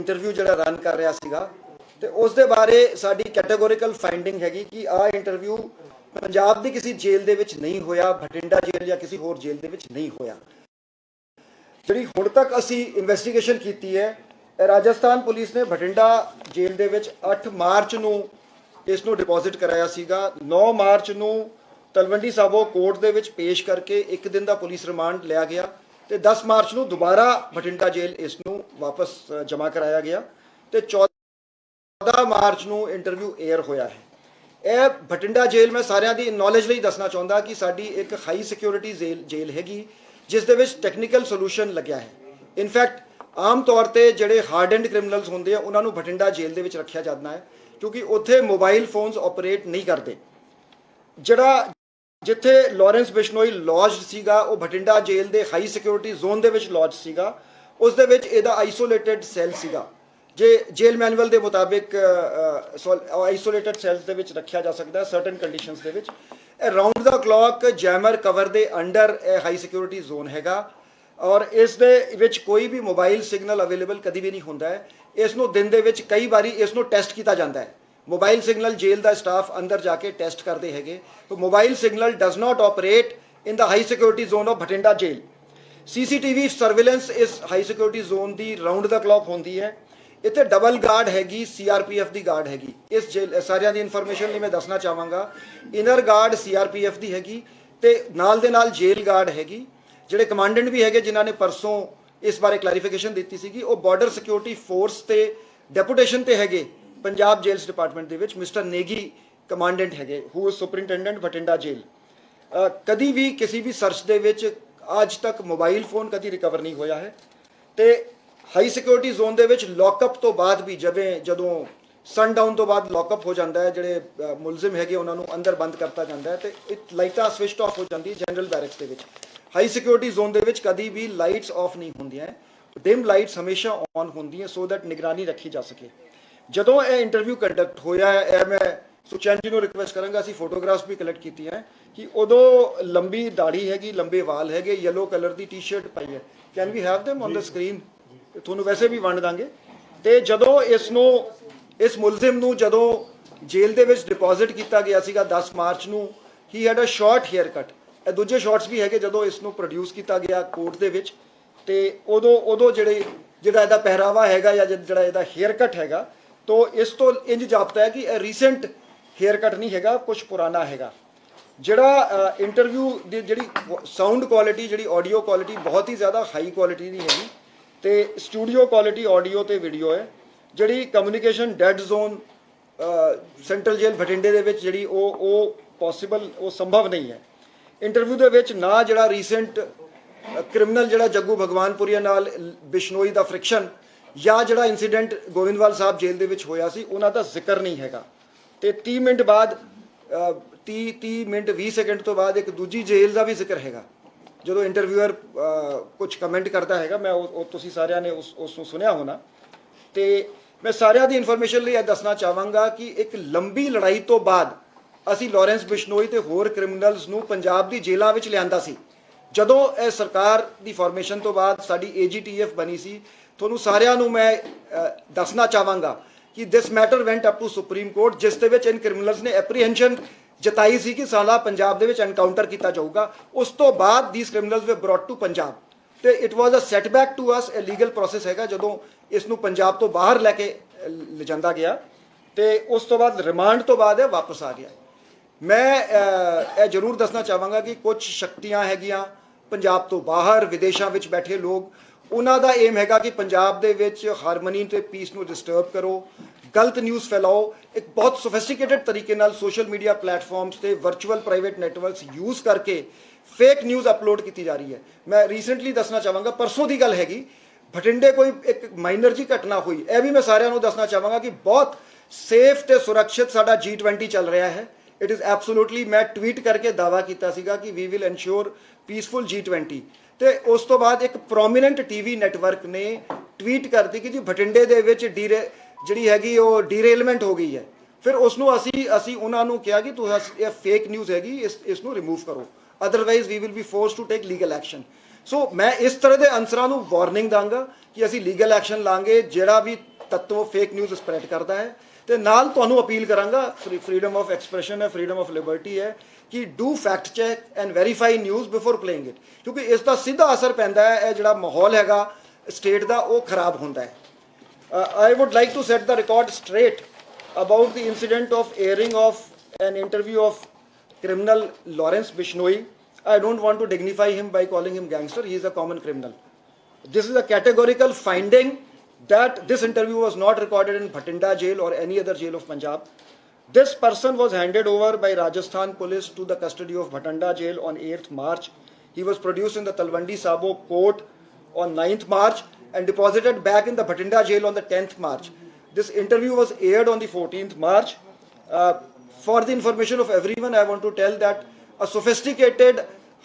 Interview जिहड़ा run कर रहा सीगा ते उस दे बारे साडी कैटेगोरिकल फाइंडिंग हैगी कि आ इंटरव्यू पंजाब दी किसी जेल दे विच नहीं होया, भटिंडा जेल या किसी होर जेल दे विच नहीं होया। जिहड़ी हुण तक असी इन्वेस्टिगेशन कीती है, राजस्थान पुलिस ने भटिंडा जेल दे विच 8 मार्च नूं इस नूं डिपॉजिट कराया सीगा। 9 मार्च नूं तलवंडी साबो कोर्ट दे विच पेश करके एक दिन का पुलिस रिमांड लिया गया तो 10 मार्च नूं दोबारा भटिंडा जेल इस नूं वापस जमा कराया गया तो 14 मार्च नूं इंटरव्यू एयर होया है। यह भटिंडा जेल मैं सारिਆਂ ਦੀ नॉलेज ਲਈ दसना चाहता कि साडी एक हाई सिक्योरिटी जेल हैगी जिस दे विच टैक्नीकल सोल्यूशन लग्या है। इनफैक्ट आम तौर पर जिहड़े हार्डनड क्रिमिनल्स होंदे आ उन्हां नूं भटिंडा जेल दे विच रखिया जाता है क्योंकि उत्थे मोबाइल फोन्स ऑपरेट नहीं करते। जिहड़ा जिथे लॉरेंस बिश्नोई लॉज सीगा वो भटिंडा जेल के हाई सिक्योरिटी जोन दे विच लॉज सीगा। उस दे विच इहदा आइसोलेटेड सैल सीगा जे जेल मैनुअल के मुताबिक आइसोलेटेड सैल्स दे विच रखिया जा सकता है certain conditions they which. Round the clock jammer cover they under high security zone हैगा और इस दे विच कोई भी मोबाइल सिग्नल अवेलेबल कभी भी नहीं होंदा है। इसनों दिन दे विच कई बारी इसनों टेस्ट किया जाता है। मोबाइल सिग्नल जेल का स्टाफ अंदर जाके टेस्ट करते हैं तो mobile signal does not operate in the high security zone of Bathinda jail. CCTV surveillance इस हाई सिक्योरिटी जोन की राउंड द क्लॉक होती है। इतने डबल गार्ड हैगी, CRPF की गार्ड हैगी। इस जेल सारिया की इन्फॉर्मेशन नहीं मैं दसना चाहवागा। इनर गार्ड CRPF की हैगी तो नाल दे नाल जेल गार्ड हैगी। जिहड़े कमांडेंट भी है जिन्होंने परसों इस बारे क्लैरिफिकेशन दी सी वो बॉर्डर सिक्योरिटी फोर्स के डेपूटेशन ते हैगे पंजाब जेल्स डिपार्टमेंट के विच मिस्टर नेगी कमांडेंट है who is superintendent Bathinda jail. कभी भी किसी भी सर्च दे विच आज तक मोबाइल फोन कभी रिकवर नहीं होया है तो हाई सिक्योरिटी जोन दे विच लॉकअप तो बाद भी जदों सनडाउन तो बाद लॉकअप हो जाता है जिहड़े मुलजिम है उन्होंने अंदर बंद करता जाता है तो लाइटां स्विच ऑफ हो जाती जनरल बैरक्स के विच। हाई सिक्योरिटी जोन दे विच कभी भी लाइट्स ऑफ नहीं होंदियां, डिम लाइट्स हमेशा ऑन होंदियां सो दैट निगरानी रखी जा सके। जदों यह इंटरव्यू कंडक्ट होया है मैं सुचैन जी को रिक्वेस्ट करांगा असीं फोटोग्राफ्स भी कलैक्ट की हैं कि उदों लंबी दाढ़ी हैगी, लंबे वाल है, येलो कलर की टी-शर्ट पाई है। Can we have them on the screen? तुहानूं वैसे भी वंड दांगे। तो जदों इस मुलजिम नूं जदों जेल दे विच डिपॉजिट किया गया सीगा 10 मार्च नूं ही had a short haircut. दूजे शॉर्ट्स भी है जदों इसनूं प्रोड्यूस किया गया कोर्ट दे विच ते उदों जिहड़ा इहदा पहरावा हैगा या जिहड़ा इहदा हेयर कट हैगा तो इस तो इंज जापता है कि रिसेंट हेयर कट नहीं हैगा, कुछ पुराना हैगा। जिहड़ा इंटरव्यू दी जिहड़ी साउंड क्वालिटी जिहड़ी ऑडियो क्वालिटी बहुत ही ज़्यादा हाई क्वालिटी नहीं हैगी तो स्टूडियो क्वालिटी ऑडियो तो वीडियो है। जिहड़ी communication dead zone central jail भटिंडे दे विच जिहड़ी वो पॉसीबल वो संभव नहीं है। इंटरव्यू दे विच ना जिहड़ा रीसेंट क्रिमिनल जिहड़ा जग्गू भगवानपुरिया नाल बिश्नोई दा फ्रिक्शन या जिहड़ा इंसीडेंट गोविंदवाल साहब जेल दे विच होया सी उन्हां दा जिक्र नहीं हैगा। ते 30 मिनट बाद 30 मिनट 20 सेकंड तो बाद एक दूजी जेल का भी जिक्र हैगा जो इंटरव्यूअर कुछ कमेंट करता हैगा। मैं तुसीं सारिਆਂ ने उसनूं सुनिया होना। तो मैं सारिਆਂ दी इन्फॉर्मेशन लिए दसना चाहांगा कि एक लंबी लड़ाई तो बाद असी लॉरेंस बिश्नोई ते होर क्रिमिनल्स नूं पंजाब दी जेलां विच लिआंदा सी। जदों यह सरकार की फॉर्मेशन तो बाद साडी AGTF बनी सी तुहानूं सारिਆਂ नूं मैं दसना चाहांगा कि this matter went up to supreme court जिस दे विच इन क्रिमिनल्स ने एप्रीहेंशन जताई सी कि साला पंजाब दे विच एनकाउंटर किया जाऊगा। उस तो बाद these criminals we brought to Punjab तो it was a setback to us. A legal process है जदों इसनूं पंजाब तो बाहर लैके लिजांदा गया तो उस तो बाद रिमांड तो बाद वापस आ गया। मैं जरूर दसना चाहांगा कि कुछ शक्तियां हैगियां पंजाब तो बाहर विदेशों में बैठे लोग उन्हों का एम हैगा कि पंजाब दे विच हारमनी ते पीस नूं डिस्टर्ब करो, गलत न्यूज़ फैलाओ। एक बहुत सोफिस्टिकेटेड तरीके नाल सोशल मीडिया प्लेटफॉर्म्स ते वर्चुअल प्राइवेट नैटवर्क्स यूज़ करके फेक न्यूज़ अपलोड की जा रही है। मैं रीसेंटली दसना चाहांगा परसों की गल हैगी भटिंडे कोई एक माइनर जी घटना हुई। यह भी मैं सारिਆਂ नूं दसना चाहांगा कि बहुत सेफ ते सुरक्षित साडा G20 चल रहा है। इट इज़ एब्सोल्यूटली मैं ट्वीट करके दावा किया सीगा कि we will ensure peaceful G20 तो उस तो बाद एक प्रोमीनेंट TV नैटवर्क ने ट्वीट कर दी कि जी भटिंडे दे विच जिहड़ी हैगी वो डीरेलमेंट हो गई है। फिर उसनों असी उन्हां नूं कहा कि तुसीं फेक न्यूज़ हैगी इसनूं रिमूव करो otherwise we will be force to take legal action. So मैं इस तरह के अंसरां नूं वार्निंग दांगा कि असी लीगल एक्शन लांगे। जिहड़ा भी ਤੱਤਵ ਫੇਕ ਨਿਊਜ਼ ਸਪਰੈਡ ਕਰਦਾ ਹੈ। ਤੇ ਨਾਲ ਤੁਹਾਨੂੰ ਅਪੀਲ ਕਰਾਂਗਾ, ਫਰੀडम ਆਫ ਐਕਸਪ੍ਰੈਸ਼ਨ ਹੈ, ਫਰੀडम ਆਫ ਲਿਬਰਟੀ ਹੈ, ਕਿ do fact check and verify news before playing it, ਕਿਉਂਕਿ ਇਸ ਦਾ ਸਿੱਧਾ ਅਸਰ ਪੈਂਦਾ ਹੈ, ਇਹ ਜਿਹੜਾ ਮਾਹੌਲ ਹੈਗਾ ਸਟੇਟ ਦਾ ਉਹ ਖਰਾਬ ਹੁੰਦਾ ਹੈ। I would like to set the record straight about the incident of airing of an interview of criminal Lawrence Bishnoi. I don't want to dignify him by calling him gangster. He is a common criminal. This is a categorical finding that this interview was not recorded in Bhatinda jail or any other jail of Punjab. This person was handed over by Rajasthan police to the custody of Bhatinda jail on 8th March. He was produced in the Talwandi Sabo court on 9th March and deposited back in the Bhatinda jail on the 10th March. This interview was aired on the 14th March. For the information of everyone, I want to tell that a sophisticated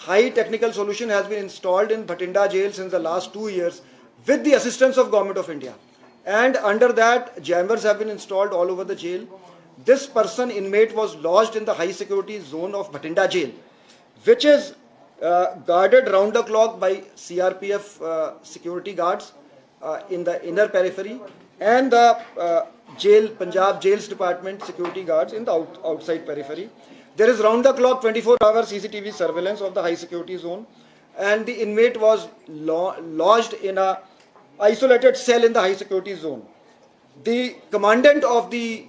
high technical solution has been installed in Bhatinda jail since the last 2 years with the assistance of Government of India. And under that, jammers have been installed all over the jail. This person, inmate, was lodged in the high security zone of Bhatinda jail, which is guarded round the clock by CRPF security guards in the inner periphery and the jail, Punjab Jails Department security guards in the outside periphery. There is round the clock 24-hour CCTV surveillance of the high security zone, and the inmate was lodged in a isolated cell in the high security zone. The commandant of the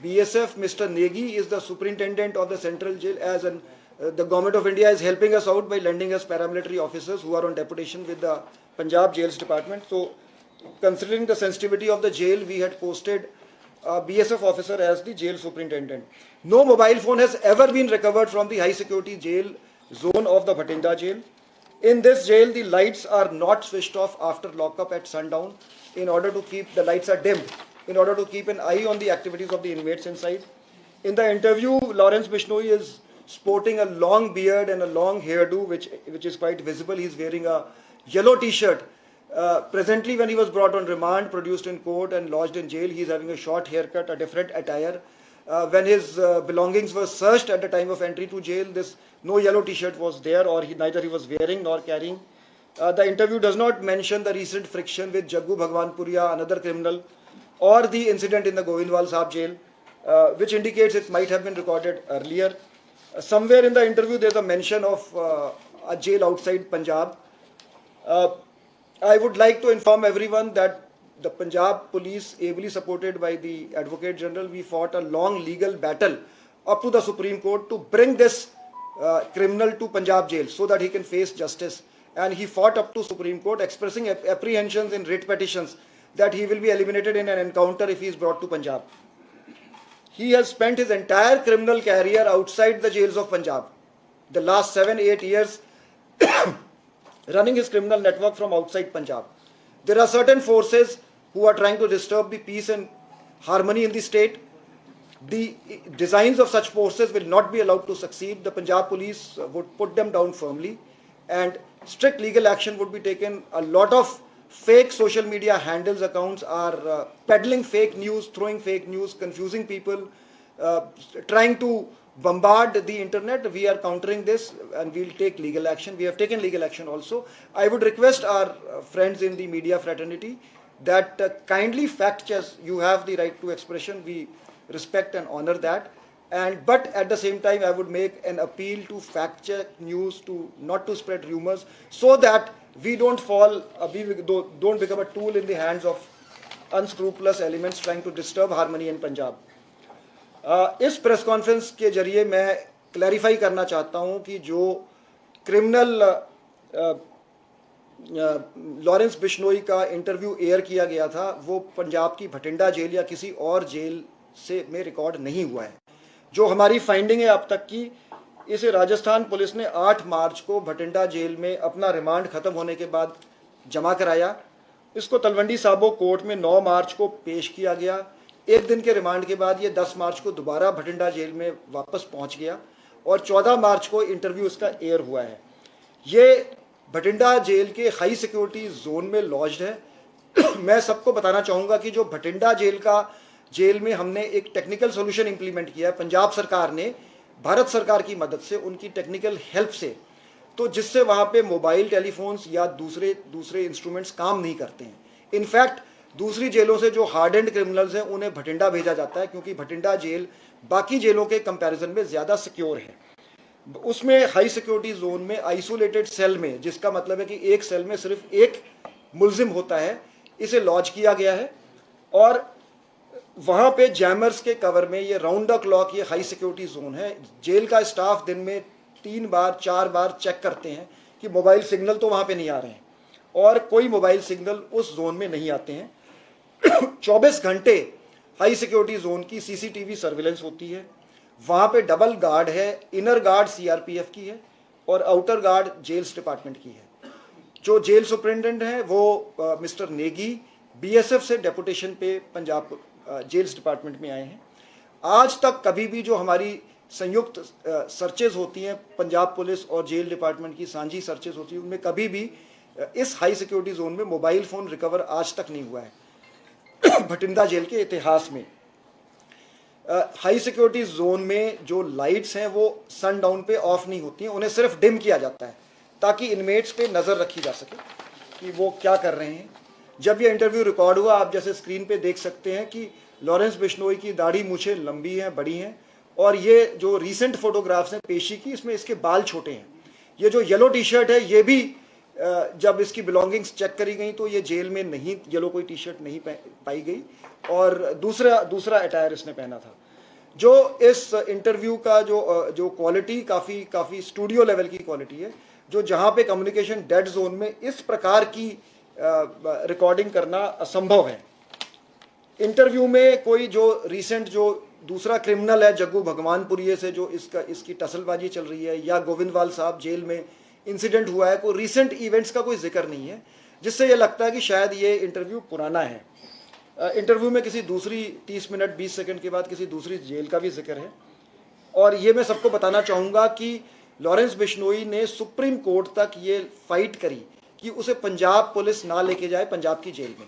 BSF, Mr. Negi, is the superintendent of the central jail, as the Government of India is helping us out by lending us paramilitary officers who are on deputation with the Punjab Jails Department. So, considering the sensitivity of the jail, we had posted a BSF officer as the jail superintendent. No mobile phone has ever been recovered from the high security jail zone of the Bhatinda jail. In this jail, the lights are not switched off after lockup at sundown in order to keep the lights are dimmed, in order to keep an eye on the activities of the inmates inside. In the interview, Lawrence Bishnoi is sporting a long beard and a long hairdo, which is quite visible. He's wearing a yellow t-shirt. Presently, when he was brought on remand, produced in court and lodged in jail, he's having a short haircut, a different attire. When his belongings were searched at the time of entry to jail, no yellow t-shirt was there, or neither he was wearing nor carrying. The interview does not mention the recent friction with Jaggu Bhagwanpuria, another criminal, or the incident in the Govindwal Sahib jail, which indicates it might have been recorded earlier. Somewhere in the interview, there's a mention of a jail outside Punjab. I would like to inform everyone that the Punjab police, ably supported by the Advocate General, we fought a long legal battle up to the Supreme Court to bring this criminal to Punjab jail so that he can face justice. And he fought up to Supreme Court, expressing apprehensions in writ petitions that he will be eliminated in an encounter if he is brought to Punjab. He has spent his entire criminal career outside the jails of Punjab. The last 7-8 years running his criminal network from outside Punjab. There are certain forces who are trying to disturb the peace and harmony in the state. The designs of such forces will not be allowed to succeed. The Punjab police would put them down firmly, and strict legal action would be taken. A lot of fake social media handles accounts are peddling fake news, throwing fake news, confusing people, trying to bombard the internet. We are countering this and we'll take legal action. We have taken legal action also. I would request our friends in the media fraternity that kindly fact check. You have the right to expression. We respect and honor that. But at the same time, I would make an appeal to fact check news, not to spread rumors, so that we don't don't become a tool in the hands of unscrupulous elements trying to disturb harmony in Punjab. इस press conference के जरिए मैं clarify करना चाहता हूं कि जो criminal Lawrence Bishnoi का इंटरव्यू एयर किया गया था वो पंजाब की भटिंडा जेल या किसी और जेल से में रिकॉर्ड नहीं हुआ है। जो हमारी फाइंडिंग है अब तक की, इसे राजस्थान पुलिस ने 8 मार्च को भटिंडा जेल में अपना रिमांड खत्म होने के बाद जमा कराया। इसको तलवंडी साबो कोर्ट में 9 मार्च को पेश किया गया। एक दिन के रिमांड के बाद ये 10 मार्च को दोबारा भटिंडा जेल में वापस पहुंच गया और 14 मार्च को इंटरव्यू इसका एयर हुआ है। ये भटिंडा जेल के हाई सिक्योरिटी जोन में लॉज्ड है। मैं सबको बताना चाहूँगा कि जो भटिंडा जेल में हमने एक टेक्निकल सोल्यूशन इंप्लीमेंट किया है पंजाब सरकार ने, भारत सरकार की मदद से, उनकी टेक्निकल हेल्प से, तो जिससे वहाँ पे मोबाइल टेलीफोन्स या दूसरे इंस्ट्रूमेंट्स काम नहीं करते हैं। इनफैक्ट दूसरी जेलों से जो हार्ड एंड क्रिमिनल्स हैं उन्हें भटिंडा भेजा जाता है, क्योंकि भटिंडा जेल बाकी जेलों के कंपैरिजन में ज़्यादा सिक्योर है। उसमें हाई सिक्योरिटी जोन में आइसोलेटेड सेल में, जिसका मतलब है कि एक सेल में सिर्फ एक मुलजिम होता है, इसे लॉन्च किया गया है। और वहाँ पे जैमर्स के कवर में ये राउंड द क्लॉक ये हाई सिक्योरिटी जोन है। जेल का स्टाफ दिन में 3 बार 4 बार चेक करते हैं कि मोबाइल सिग्नल तो वहाँ पे नहीं आ रहे हैं, और कोई मोबाइल सिग्नल उस जोन में नहीं आते हैं। 24 घंटे हाई सिक्योरिटी जोन की सीसीटीवी सर्विलेंस होती है। वहाँ पे डबल गार्ड है, इनर गार्ड सीआरपीएफ की है और आउटर गार्ड जेल्स डिपार्टमेंट की है। जो जेल सुपरिटेंडेंट हैं वो मिस्टर नेगी बीएसएफ से डेपुटेशन पे पंजाब जेल्स डिपार्टमेंट में आए हैं। आज तक कभी भी जो हमारी संयुक्त सर्चेज होती हैं, पंजाब पुलिस और जेल डिपार्टमेंट की सांझी सर्चेज होती हैं, उनमें कभी भी इस हाई सिक्योरिटी जोन में मोबाइल फ़ोन रिकवर आज तक नहीं हुआ है। भटिंडा जेल के इतिहास में हाई सिक्योरिटी जोन में जो लाइट्स हैं वो सनडाउन पे ऑफ नहीं होती हैं, उन्हें सिर्फ डिम किया जाता है ताकि इनमेट्स पे नज़र रखी जा सके कि वो क्या कर रहे हैं। जब ये इंटरव्यू रिकॉर्ड हुआ, आप जैसे स्क्रीन पे देख सकते हैं कि लॉरेंस बिश्नोई की दाढ़ी मूछें लंबी हैं, बड़ी हैं, और ये जो रीसेंट फोटोग्राफ्स हैं पेशी की, इसमें इसके बाल छोटे हैं। ये जो येलो टी शर्ट है, ये भी जब इसकी बिलोंगिंग्स चेक करी गई तो ये जेल में नहीं, येलो कोई टी शर्ट नहीं पाई गई, और दूसरा अटायर इसने पहना था। जो इस इंटरव्यू का जो क्वालिटी काफ़ी स्टूडियो लेवल की क्वालिटी है, जो जहाँ पे कम्युनिकेशन डेड जोन में इस प्रकार की रिकॉर्डिंग करना असंभव है। इंटरव्यू में कोई जो रीसेंट जो दूसरा क्रिमिनल है जग्गू भगवानपुरिये से जो इसकी टसलबाजी चल रही है, या गोविंदवाल साहब जेल में इंसिडेंट हुआ है, कोई रीसेंट इवेंट्स का कोई जिक्र नहीं है, जिससे ये लगता है कि शायद ये इंटरव्यू पुराना है। इंटरव्यू में किसी दूसरी 30 मिनट 20 सेकंड के बाद किसी दूसरी जेल का भी जिक्र है। और ये मैं सबको बताना चाहूँगा कि लॉरेंस बिश्नोई ने सुप्रीम कोर्ट तक ये फाइट करी कि उसे पंजाब पुलिस ना लेके जाए पंजाब की जेल में,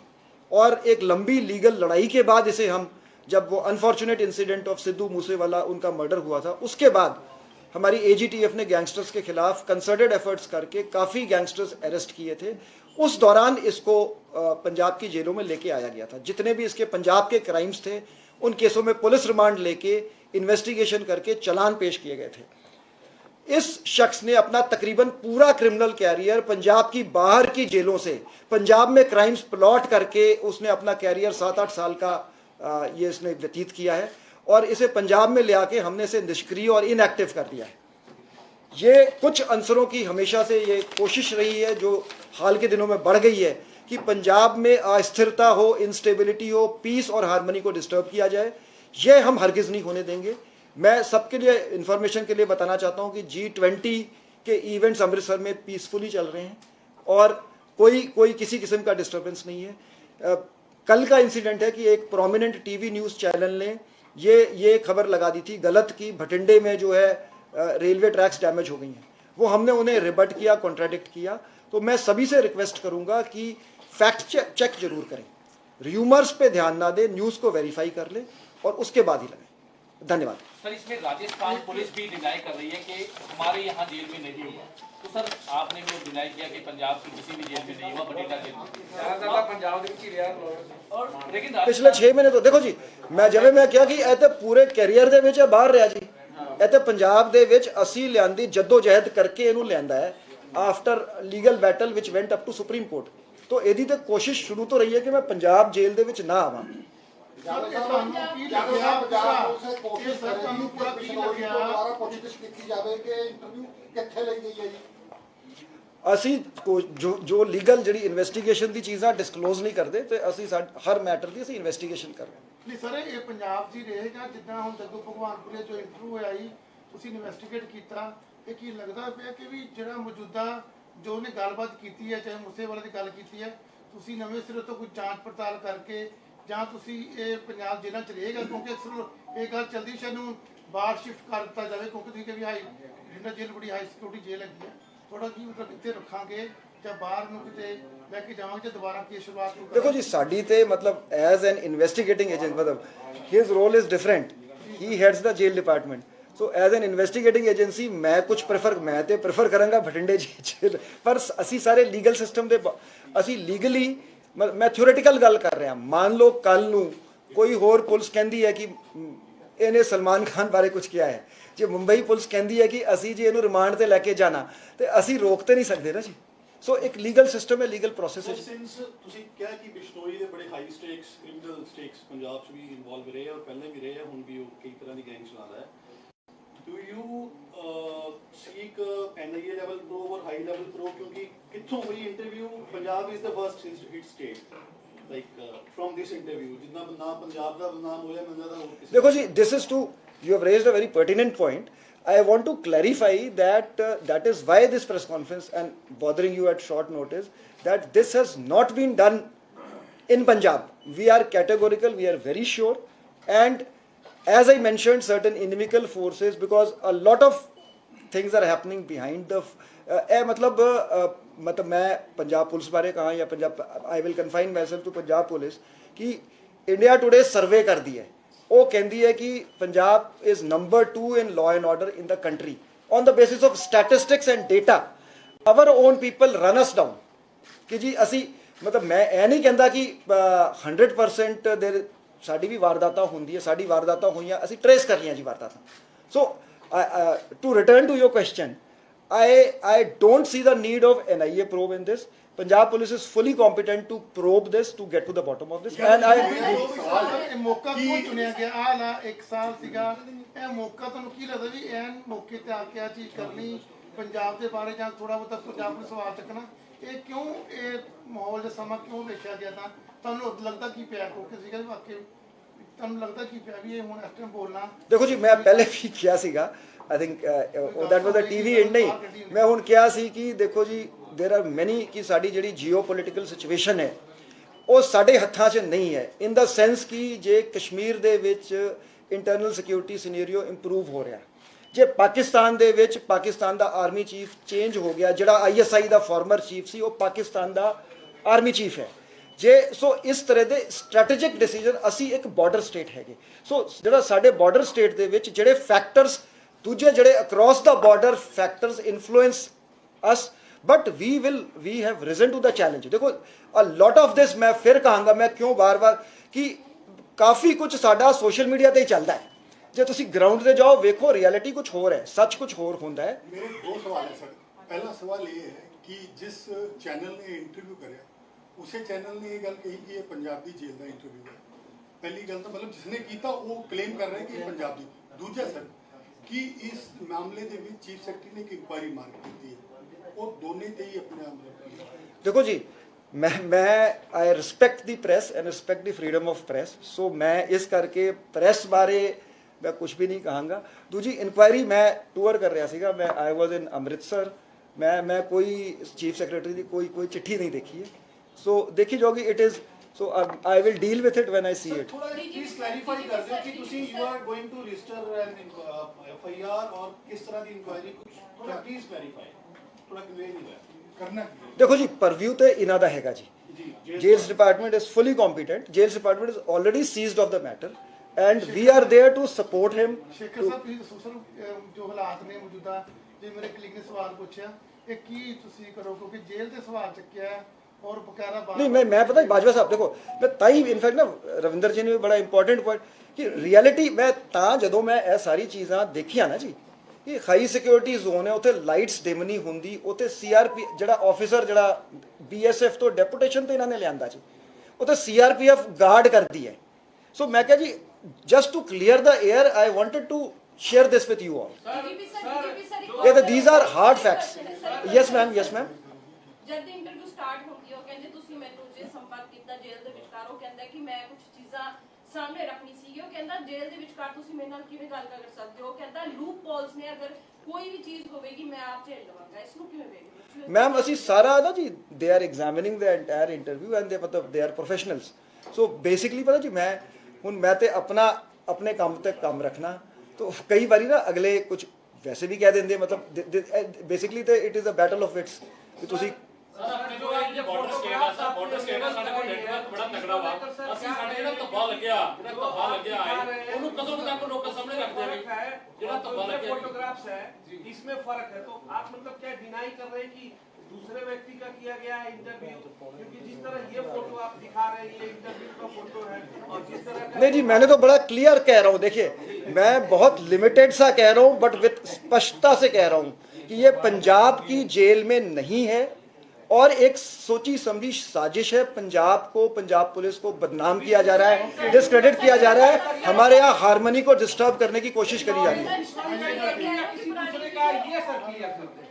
और एक लंबी लीगल लड़ाई के बाद इसे हम, जब वो unfortunate incident of Sidhu Moosewala उनका मर्डर हुआ था, उसके बाद हमारी एजीटीएफ ने गैंगस्टर्स के खिलाफ कंसर्टेड एफर्ट्स करके काफ़ी गैंगस्टर्स अरेस्ट किए थे। उस दौरान इसको पंजाब की जेलों में लेके आया गया था। जितने भी इसके पंजाब के क्राइम्स थे, उन केसों में पुलिस रिमांड लेके इन्वेस्टिगेशन करके चालान पेश किए गए थे। इस शख्स ने अपना तकरीबन पूरा क्रिमिनल कैरियर पंजाब की बाहर की जेलों से पंजाब में क्राइम्स प्लॉट करके उसने अपना कैरियर 7-8 साल का ये इसने व्यतीत किया है, और इसे पंजाब में ले आके हमने इसे निष्क्रिय और इनएक्टिव कर दिया है। ये कुछ अंसरों की हमेशा से ये कोशिश रही है, जो हाल के दिनों में बढ़ गई है, कि पंजाब में अस्थिरता हो, इंस्टेबिलिटी हो, पीस और हार्मनी को डिस्टर्ब किया जाए। ये हम हरगिज़ नहीं होने देंगे। मैं सबके लिए इन्फॉर्मेशन के लिए बताना चाहता हूँ कि G20 के इवेंट्स अमृतसर में पीसफुली चल रहे हैं और कोई किसी किस्म का डिस्टर्बेंस नहीं है। कल का इंसिडेंट है कि एक प्रोमिनेंट टीवी न्यूज़ चैनल ने ये खबर लगा दी थी गलत की भटिंडे में जो है रेलवे ट्रैक्स डैमेज हो गई हैं। वो हमने उन्हें रिबट किया, कॉन्ट्राडिक्ट किया। तो मैं सभी से रिक्वेस्ट करूँगा कि फैक्ट चेक जरूर करें, र्यूमर्स पे ध्यान ना दें, न्यूज़ को वेरीफाई कर लें और उसके बाद ही लगाएं। धन्यवाद। सर, इसमें राजस्थान पुलिस भी डिनाई कर रही है कि हमारे यहाँ जेल में नहीं हुआ, तो सर आपने भी डिनाई किया कि पंजाब की किसी भी जेल में नहीं हुआ, बठिंडा जेल में पंजाब और लेकिन पिछले 6 महीने तो देखो जी, मैं जब मैं क्या कि ऐसे पूरे कैरियर ਦੇ ਵਿੱਚ ਬਾਹਰ ਰਿਹਾ ਜੀ, ਇੱਥੇ ਪੰਜਾਬ ਦੇ ਵਿੱਚ ਅਸੀਂ ਲਿਆਂਦੀ ਜਦੋਜਹਿਦ ਕਰਕੇ ਇਹਨੂੰ ਲਿਆਂਦਾ ਹੈ ਆਫਟਰ ਲੀਗਲ ਬੈਟਲ ਵਿਚ went up to supreme court. तो ਇਹਦੀ ਤੇ ਕੋਸ਼ਿਸ਼ ਸ਼ੁਰੂ ਤੋਂ ਰਹੀ ਹੈ ਕਿ ਮੈਂ ਪੰਜਾਬ ਜੇਲ੍ਹ ਦੇ ਵਿੱਚ ਨਾ ਆਵਾਂ। ਅਸੀਂ ਜੋ ਲੀਗਲ ਜਿਹੜੀ ਇਨਵੈਸਟੀਗੇਸ਼ਨ ਦੀ ਚੀਜ਼ਾਂ ਡਿਸਕਲੋਜ਼ ਨਹੀਂ ਕਰਦੇ ਤੇ ਅਸੀਂ ਹਰ ਮੈਟਰ ਦੀ ਅਸੀਂ ਇਨਵੈਸਟੀਗੇਸ਼ਨ ਕਰ ਰਹੇ ਹਾਂ। ਨਹੀਂ ਸਰ, ਇਹ ਪੰਜਾਬ 'ਚ ਹੀ ਰਹੇਗਾ ਜਿੱਦਾਂ ਹੁਣ ਜੱਗੂ ਭਗਵਾਨਪੁਰੇ ਜੋ ਇੰਟਰਵਿਊ ਹੋਇਆ ਜੀ, ਤੁਸੀਂ ਇਨਵੈਸਟੀਗੇਟ ਕੀਤਾ, ਇਹ ਕੀ ਲੱਗਦਾ ਪਿਆ ਕਿ ਵੀ ਜਿਹੜਾ ਮੌਜੂਦਾ ਜੋ ਉਹਨੇ ਗੱਲਬਾਤ ਕੀਤੀ ਹੈ, ਚਾਹੇ ਮੂਸੇਵਾਲੇ ਦੀ ਗੱਲ ਕੀਤੀ ਹੈ, ਤੁਸੀਂ ਨਵੇਂ ਸਿਰੇ ਤੋਂ ਕੋਈ ਜਾਂਚ ਪੜਤਾਲ ਕਰਕੇ ਜਾਂ ਤੁਸੀਂ ਇਹ ਪੰਜਾਬ ਜੇਲ੍ਹਾਂ 'ਚ ਰਹੇਗਾ? ਕਿਉਂਕਿ ਅਕਸਰ ਇਹ ਗੱਲ ਚੱਲਦੀ ਸ਼ਾਇਦ ਨੂੰ ਬਾਹਰ ਸ਼ਿਫਟ ਕਰ ਦਿੱਤਾ ਜਾਵੇ, ਕਿਉਂਕਿ ਤੁਸੀਂ ਕਿ ਵੀ ਬਠਿੰਡਾ ਜੇਲ੍ਹ ਬੜੀ ਹਾਈ ਸਿਕਿਉਰਿਟੀ ਜੇਲ੍ਹ ਹੈਗੀ ਹੈ, ਥੋੜਾ ਕੀ ਮਤਲਬ ਇੱਥੇ ਰੱਖਾਂਗੇ ਜਾਂ ਬਾਹਰ ਨੂੰ ਕਿਤੇ ਲੈ ਕੇ ਜਾਵਾਂਗੇ ਜਾਂ ਦੁਬਾਰਾ ਕੀ ਸ਼ੁਰੂਆਤ ਹੋਊਗੀ? देखो जी, साड़ी ते मतलब एज एन इन्वेस्टिगेटिंग एजेंट मतलब his role is different, he heads the jail department. So as an investigating agency मैं कुछ प्रेफर करांगा भटिंडे जेल, पर असी सारे लीगल सिस्टम दे असी लीगली मैं ਥਿਓਰੇਟੀਕਲ ਗੱਲ ਕਰ ਰਿਹਾ। ਮੰਨ ਲਓ ਕੱਲ ਨੂੰ ਕੋਈ ਹੋਰ ਪੁਲਿਸ ਕਹਿੰਦੀ ਹੈ ਕਿ ਇਹਨੇ ਸਲਮਾਨ ਖਾਨ ਬਾਰੇ ਕੁਝ ਕਿਹਾ ਹੈ, ਜੇ ਮੁੰਬਈ ਪੁਲਿਸ ਕਹਿੰਦੀ ਹੈ ਕਿ ਅਸੀਂ ਜੀ ਇਹਨੂੰ ਰਿਮਾਂਡ ਤੇ ਲੈ ਕੇ ਜਾਣਾ, ਤੇ ਅਸੀਂ ਰੋਕ ਤੇ ਨਹੀਂ ਸਕਦੇ ਨਾ ਜੀ। ਸੋ ਇੱਕ ਲੀਗਲ ਸਿਸਟਮ ਹੈ, ਲੀਗਲ ਪ੍ਰੋਸੈਸ ਹੈ। ਸਿੰਸ ਤੁਸੀਂ ਕਿਹਾ ਕਿ ਬਿਸ਼ਨੋਈ ਦੇ ਬੜੇ high stakes criminal stakes Punjab 'ਚ ਵੀ ਇਨਵੋਲਵ ਰਹੇ ਔਰ ਪਹਿਲੇ ਵੀ ਰਹੇ, ਹੁਣ ਵੀ ਉਹ ਕਈ ਤਰ੍ਹਾਂ ਦੀ ਗੈਂਗ ਚਲਾਉਂਦਾ ਹੈ। Do you seek NIA level probe ਔਰ ਹਾਈ ਲੈਵਲ ਪ੍ਰੋਬ, ਕਿਉਂਕਿ ਕਿੱਥੋਂ ਹੋਈ interview? Punjab is the first hit state like from this interview, ਜਿੰਨਾ ਨਾ ਪੰਜਾਬ ਦਾ ਨਾਮ ਹੋਇਆ ਮੈਨੂੰ ਲੱਗਦਾ ਹੋਰ ਕਿਸੇ। ਦੇਖੋ ਜੀ, this is to, you have raised a very pertinent point. I want to clarify that that is why this press conference and bothering you at short notice, that this has not been done in Punjab. We are categorical, we are very sure, and as I mentioned, certain inimical forces, because a lot of things are happening behind the मतलब मैं Punjab police बारे कहा या Punjab, I will confine myself to Punjab police, कि India Today survey कर दी है, वो कहती है कि Punjab is number 2 in law and order in the country on the basis of statistics and data. Our own people run us down कि जी असी, मतलब मैं ये नहीं कहता कि 100% देर साड़ी भी वारदात होंगी है, साड़ी वारदात हुई असी ट्रेस कर रही जी वारदात। So to return to your question, I don't see the need of NIA probe in this. Punjab police is fully competent to probe this, to get to the bottom of this. And ਇਹ ਮੌਕਾ ਕਿਉਂ ਚੁਣਿਆ ਗਿਆ? ਆਹ ਲਾ 1 ਸਾਲ ਸੀਗਾ, ਇਹ ਮੌਕਾ ਤੁਹਾਨੂੰ ਕੀ ਲੱਗਦਾ ਵੀ ਐਨ ਮੌਕੇ ਤੇ ਆ ਕੇ ਆ ਚੀਜ਼ ਕਰਨੀ ਪੰਜਾਬ ਦੇ ਬਾਰੇ, ਜਾਂ ਥੋੜਾ ਬਹੁਤਾ ਪੰਜਾਬ ਨੂੰ ਸਵਾਲ ਚੱਕਣਾ, ਇਹ ਕਿਉਂ ਇਹ ਮਾਹੌਲ ਦਾ ਸਮਾਂ ਕਿਉਂ ਵੇਖਿਆ ਗਿਆ? ਤਾਂ ਤੁਹਾਨੂੰ ਲੱਗਦਾ ਕੀ ਪਿਆ ਕੋਕੇ ਸੀਗਾ ਵਾਕਈ, ਤੁਹਾਨੂੰ ਲੱਗਦਾ ਕੀ ਪਿਆ ਵੀ ਇਹ ਹੁਣ ਇਸ ਟਾਈਮ ਬੋਲਣਾ? देखो जी, मैं पहले भी किया सीगा, I think that was a TV and नहीं, मैं हुण किया सी कि देखो जी, देयर आर मैनी कि साडी जिहड़ी जियोपॉलिटिकल सिचुएशन है ਉਹ ਸਾਡੇ ਹੱਥਾਂ 'ਚ ਨਹੀਂ ਹੈ, ਇਨ ਦਾ ਸੈਂਸ ਕਿ ਜੇ ਕਸ਼ਮੀਰ ਦੇ ਵਿੱਚ ਇੰਟਰਨਲ ਸਿਕਿਉਰਿਟੀ ਸਿਨੈਰੀਓ ਇੰਪਰੂਵ ਹੋ ਰਿਹਾ, ਜੇ ਪਾਕਿਸਤਾਨ ਦੇ ਵਿੱਚ ਪਾਕਿਸਤਾਨ ਦਾ ਆਰਮੀ ਚੀਫ ਚੇਂਜ ਹੋ ਗਿਆ, ਜਿਹੜਾ ISI ਦਾ ਫਾਰਮਰ ਚੀਫ ਸੀ ਉਹ ਪਾਕਿਸਤਾਨ ਦਾ ਆਰਮੀ ਚੀਫ ਹੈ, ਜੇ ਸੋ ਇਸ ਤਰ੍ਹਾਂ ਦੇ ਸਟ੍ਰੈਟੇਜਿਕ ਡਿਸੀਜਨ, ਅਸੀਂ ਇੱਕ ਬਾਰਡਰ ਸਟੇਟ ਹੈਗੇ, ਸੋ ਜਿਹੜਾ ਸਾਡੇ ਬਾਰਡਰ ਸਟੇਟ ਦੇ ਵਿੱਚ ਜਿਹੜੇ ਫੈਕਟਰਸ ਦੂਜੇ ਜਿਹੜੇ across the border factors influence us, but we have risen to the challenge. देखो अ लॉट ऑफ दिस, मैं फिर कहांगा, मैं क्यों बार बार कि काफ़ी कुछ साडा सोशल मीडिया ते ही चलता है, जे तुसी ग्राउंड ते जाओ वेखो रियलिटी कुछ होर है, सच कुछ होर होंदा है। मेरे 2 सवाल है सर। पहला सवाल ये है कि जिस चैनल ने इंटरव्यू कराया उसे चैनल ने ये गल कही कि ये पंजाब दी जेल का इंटरव्यू है। पहली गल तो मतलब जिसने किया वो क्लेम कर रहे हैं कि पंजाब दी। दूजा सर कि इस मामले दे विच चीफ सैकटरी ने एक इंक्वायरी मांग की है, देखो जी, मैं I respect the press and respect the freedom of press, so मैं इस करके प्रेस बारे मैं कुछ भी नहीं कहांगा। दूजी इंक्वायरी, मैं टूर कर रहा सीगा, मैं आई वॉज इन अमृतसर, मैं कोई चीफ सैकटरी की कोई चिट्ठी नहीं देखी है, सो देखी जाओगी, it is so I will deal with it when I see it. Please clarify कर दो कि ਤੁਸੀਂ you are going to register an FIR और किस तरह की इंक्वायरी, कुछ थोड़ा प्लीज क्लैरिफाई करना। देखो जी, परव्यू तो इन्हां दा हैगा जी, jails department is fully competent, jails department is already seized of the matter and we are there to support him. Shekhar साहब, ਤੁਸੀਂ ਸੋਸ਼ਲ ਜੋ ਹਾਲਾਤ ਨੇ ਮੌਜੂਦਾ, ਜੇ ਮੇਰੇ ਕਲੀਗ ਨੇ ਸਵਾਲ ਪੁੱਛਿਆ ਇਹ ਕੀ ਤੁਸੀਂ ਕਰੋ, ਕਿਉਂਕਿ ਜੇਲ੍ਹ ਤੇ ਸਵਾਲ ਚੱਕਿਆ ਹੈ और बकायदा बात नहीं, मैं पता है बाजवा साहब, देखो मैं ताई इनफैक्ट ना रविंदर जी ने भी बड़ा इंपॉर्टेंट पॉइंट कि रियलिटी मैं तां जदों मैं ये सारी चीज़ां देखियां ना जी, कि हाई सिक्योरिटी जोन है, उत्थे लाइट्स डिम नहीं होंदी, उत्थे CRP जिहड़ा ऑफिसर जिहड़ा BSF तो डेपुटेशन तो इन्होंने लियांदा जी, उत्थे CRPF गार्ड करती है। सो मैं क्या जी, just to clear the air, I wanted to share this with you all. These are hard facts. Yes ma'am, yes ma'am. जब इंटरव्यू स्टार्ट होगी ਉਹ ਕਹਿੰਦੇ ਤੁਸੀਂ ਮੈਨੂੰ ਜੇ ਸੰਪਰਕ ਕੀਤਾ ਜੇਲ੍ਹ ਦੇ ਵਿਚਕਾਰ, ਉਹ ਕਹਿੰਦਾ ਕਿ ਮੈਂ ਕੁਝ ਚੀਜ਼ਾਂ ਸਾਹਮਣੇ ਰੱਖਣੀ ਸੀ, ਉਹ ਕਹਿੰਦਾ ਜੇਲ੍ਹ ਦੇ ਵਿਚਕਾਰ ਤੁਸੀਂ ਮੇਰੇ ਨਾਲ ਕਿਵੇਂ ਗੱਲ ਕਰ ਸਕਦੇ ਹੋ, ਉਹ ਕਹਿੰਦਾ ਲੂਪ ਪੋਲਸ ਨੇ, ਅਗਰ ਕੋਈ ਵੀ ਚੀਜ਼ ਹੋਵੇਗੀ ਮੈਂ ਆਪ ਝੇਲ ਲਵਾਂਗਾ, ਇਸ ਨੂੰ ਕਿਵੇਂ ਵੇਖਦੇ ਹੋ? मैम ਅਸੀਂ ਸਾਰਾ ਨਾ ਜੀ, they are ਐਗਜ਼ਾਮਿਨਿੰਗ the entire interview and ਦੇ ਮਤਲਬ they are professionals, so basically ਪਤਾ ਜੀ मैं तो अपने काम ते काम रखना, तो कई बारी ना अगले कुछ वैसे भी कह देंगे, मतलब बेसिकली तो it is a battle of wits कि तुसी सर अपने को ये बॉर्डर स्टेट है ਸਾਡੇ ਕੋਲ ਨੈਟਵਰਕ ਬੜਾ ਤਕੜਾ ਵਾ, ਅਸੀਂ ਸਾਡੇ ਜਿਹੜਾ ਧੱਬਾ ਲੱਗਿਆ ਹੈ ਉਹਨੂੰ ਕਦੋਂ ਤੱਕ ਲੋਕਾਂ ਸਾਹਮਣੇ ਰੱਖਦੇ ਹਾਂ, ਜਿਹੜਾ ਧੱਬਾ ਲੱਗਿਆ फोटोग्राफ्स है इसमें फर्क है, तो आप मतलब क्या डिनाई कर रहे हैं कि दूसरे व्यक्ति का किया गया है इंटरव्यू, क्योंकि जिस तरह ये फोटो आप दिखा रहे हैं ये इंटरव्यू का फोटो है, और जिस तरह का नहीं जी, मैंने तो बड़ा क्लियर कह रहा हूँ। देखिए, मैं बहुत लिमिटेड सा कह रहा हूँ, बट विद स्पष्टता से कह रहा हूँ कि ये पंजाब की जेल में नहीं है और एक सोची समझी साजिश है। पंजाब को, पंजाब पुलिस को बदनाम किया जा रहा है, डिस्क्रेडिट किया जा रहा है, हमारे यहाँ हारमोनी को डिस्टर्ब करने की कोशिश करी जा रही है। किसी दूसरे का ये सर क्लियर करते हैं।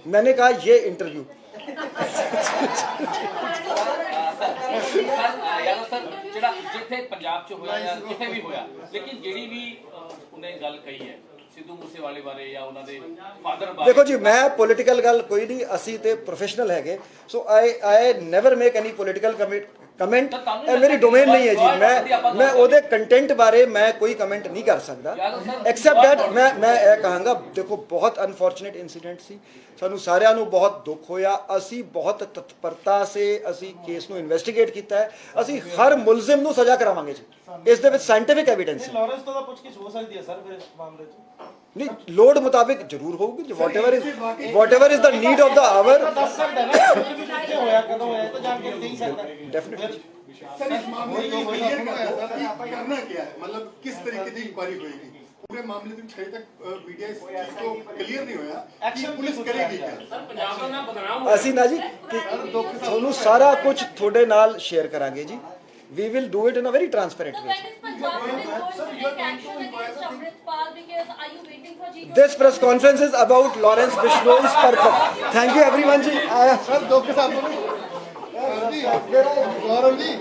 मैंने कहा ये इंटरव्यू यादव सर ਜਿਹੜਾ ਜਿੱਥੇ ਪੰਜਾਬ ਚ ਹੋਇਆ ਜਾਂ ਕਿਤੇ ਵੀ ਹੋਇਆ, ਲੇਕਿਨ ਜਿਹੜੀ ਵੀ ਉਹਨੇ ਗੱਲ ਕਹੀ ਹੈ ਸਿੱਧੂ ਮੂਸੇਵਾਲੇ ਬਾਰੇ ਜਾਂ ਉਹਨਾਂ ਦੇ ਫਾਦਰ ਬਾਰੇ। ਦੇਖੋ ਜੀ, ਮੈਂ ਪੋਲੀਟੀਕਲ ਗੱਲ ਕੋਈ ਨਹੀਂ, ਅਸੀਂ ਤੇ ਪ੍ਰੋਫੈਸ਼ਨਲ ਹੈਗੇ, so I never make any political comment. ਇਹ ਮੇਰੀ ਡੋਮੇਨ ਨਹੀਂ ਹੈ ਜੀ। ਮੈਂ ਉਹਦੇ ਕੰਟੈਂਟ ਬਾਰੇ ਮੈਂ ਕੋਈ ਕਮੈਂਟ ਨਹੀਂ ਕਰ ਸਕਦਾ, ਐਕਸੈਪਟ ਦੈਟ ਮੈਂ ਇਹ ਕਹਾਂਗਾ, ਦੇਖੋ ਬਹੁਤ ਅਨਫੋਰਚੂਨੇਟ ਇਨਸੀਡੈਂਟ ਸੀ, ਸਾਨੂੰ ਸਾਰਿਆਂ ਨੂੰ ਬਹੁਤ ਦੁੱਖ ਹੋਇਆ। ਅਸੀਂ ਬਹੁਤ ਤਤਪਰਤਾ ਸੇ ਅਸੀਂ ਕੇਸ ਨੂੰ ਇਨਵੈਸਟੀਗੇਟ ਕੀਤਾ ਹੈ, ਅਸੀਂ ਹਰ ਮੁਲਜ਼ਮ ਨੂੰ ਸਜ਼ਾ ਕਰਾਵਾਂਗੇ ਜੀ, ਇਸ ਦੇ ਵਿੱਚ ਸਾਇੰਟੀਫਿਕ ਐਵੀਡੈਂਸ ਹੈ। ਲਾਰੈਂਸ ਤੋਂ ਤਾਂ ਪੁੱਛਗਿੱਛ ਹੋ ਸਕਦੀ ਹੈ ਸਰ ਫਿਰ ਇਸ ਮਾਮਲੇ 'ਚ? ਨਹੀਂ, ਲੋੜ ਮੁਤਾਬਿਕ ਜ਼ਰੂਰ ਹੋਊਗੀ, whatever is the need of the hour. ਦੱਸ ਸਕਦਾ ਨਾ ਇੰਟਰਵਿਊ ਕਿੱਥੇ ਹੋਇਆ, ਕਦੋਂ ਹੋਇਆ, ਇਹ ਤਾਂ ਜਾਣ ਕੇ ਨਹੀਂ ਸਕਦਾ ਡੈਫੀਨਿਟਲੀ। सर इस मामले में क्लियर कर दो कि करना क्या है, मतलब किस तरीके की इंक्वायरी होगी पूरे मामले में। छह तक मीडिया इस चीज को क्लियर नहीं होया कि पुलिस करेगी क्या। सर पंजाब ਦਾ ਨਾਮ ਬਦਨਾਮ ਅਸੀਂ ਨਾ ਜੀ ਕਿ ਤੁਹਾਨੂੰ ਸਾਰਾ ਕੁਝ ਤੁਹਾਡੇ ਨਾਲ ਸ਼ੇਅਰ ਕਰਾਂਗੇ ਜੀ। We will do it in a very transparent So way. when is Punjab police going to take action against Amritpal? Because are you waiting for G? This press conference is about Lawrence Bishnoi purpose. Thank you everyone ji. Sir ਦੁੱਖ ਸਾਨੂੰ ਗੌਰਵ ਜੀ